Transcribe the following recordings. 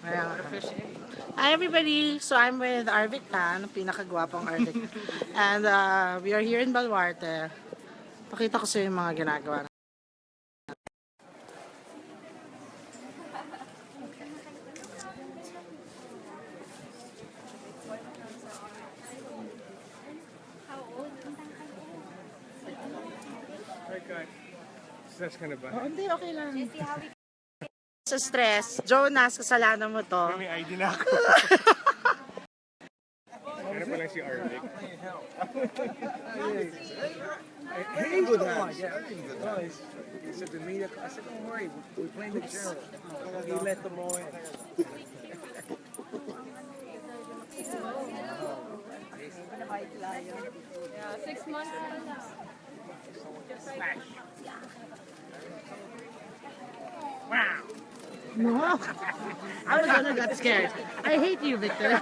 Ayan. Hi everybody! So I'm with Arvic Tan, pinakagwapong Arvic. And we are here in Baluarte. Pakita ko sa yung mga ginagawa. That's kind of bad. Oh, hindi, okay lang. Sa stress, Jonas, kasalanan mo to. May ID na ako. Ano pala si Arvic? Hey, good hands. He said to me, I said, don't worry, we're playing the drill. He let them all in. Yeah, 6 months. No. I was gonna get scared. I hate you, Victor.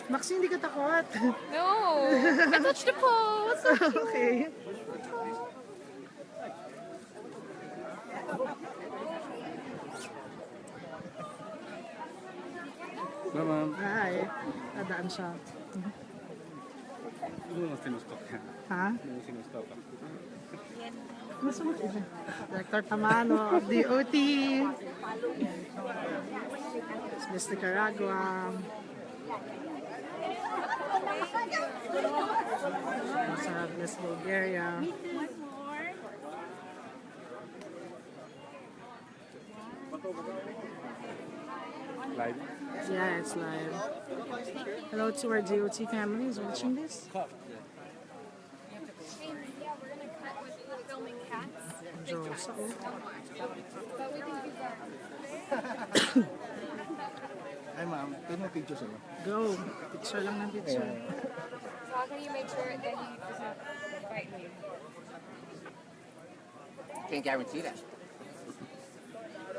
Maxi, hindi ka takot. No, I touched the pole. What's up? Okay. Ma'am, Hi. Nadaan siya. ano mo sinustop yan? Ha? Ano mo sinustop ka? Gusto mo siya? Director Tamano of DOT. Miss Nicaragua. Sa Miss Bulgaria. Live? Yeah, it's live. Hello to our DOT family who's watching this. Yeah, we're gonna cut with filming cats. Josa. But we think you got Ay, ma'am, pwede mo picture sa'yo. Go. Picture lang ng picture. So how can you make sure that he doesn't bite me? Can't guarantee that.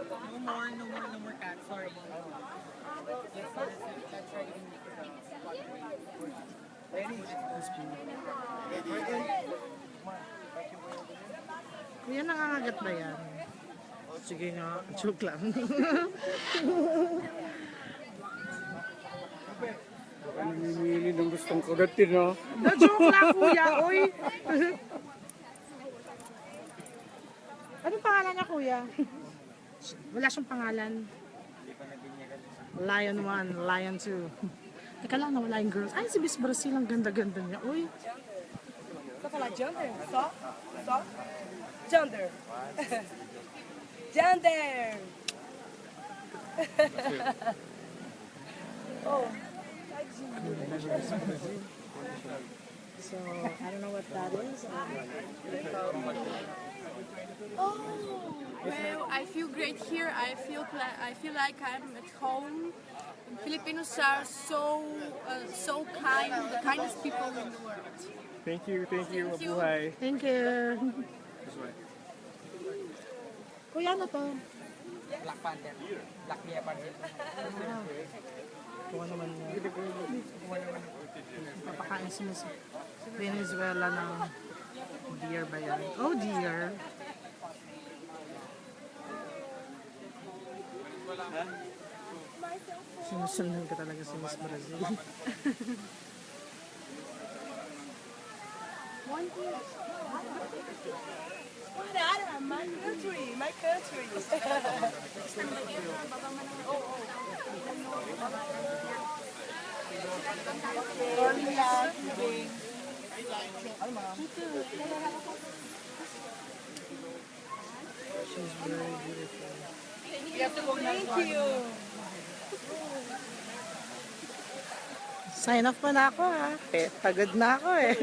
No more cats. Sorry. That's Kuya, nangangagat ba yan? Sige nga, joke lang. Namimili ng gustong kudatin, no? Na-joke lang, kuya, oy! Anong pangalan niya, kuya? Wala siyang pangalan. Lion 1, Lion 2. Teka lang, nawala yung girls. Ay, si Miss Brazil, ang ganda-ganda niya. Uy, Só falar Jander? Só? Jander. Jander! Oh. so, I don't know what that is. Well, I feel great here. I feel like I'm at home. Filipinos are so kind, the kindest people in the world. Thank you. Thank you. Mabuhay. Thank you. Kuya, ano to? Black Panther. Black Mia Panther. Kuha naman niya. Papakain si Miss Venezuela ng deer ba yan? Oh, deer. Sinusundan ka talaga si Miss Brazil. My country, my country. She's very beautiful. Thank you. Sign off pa na ako ha. Pagod na ako eh.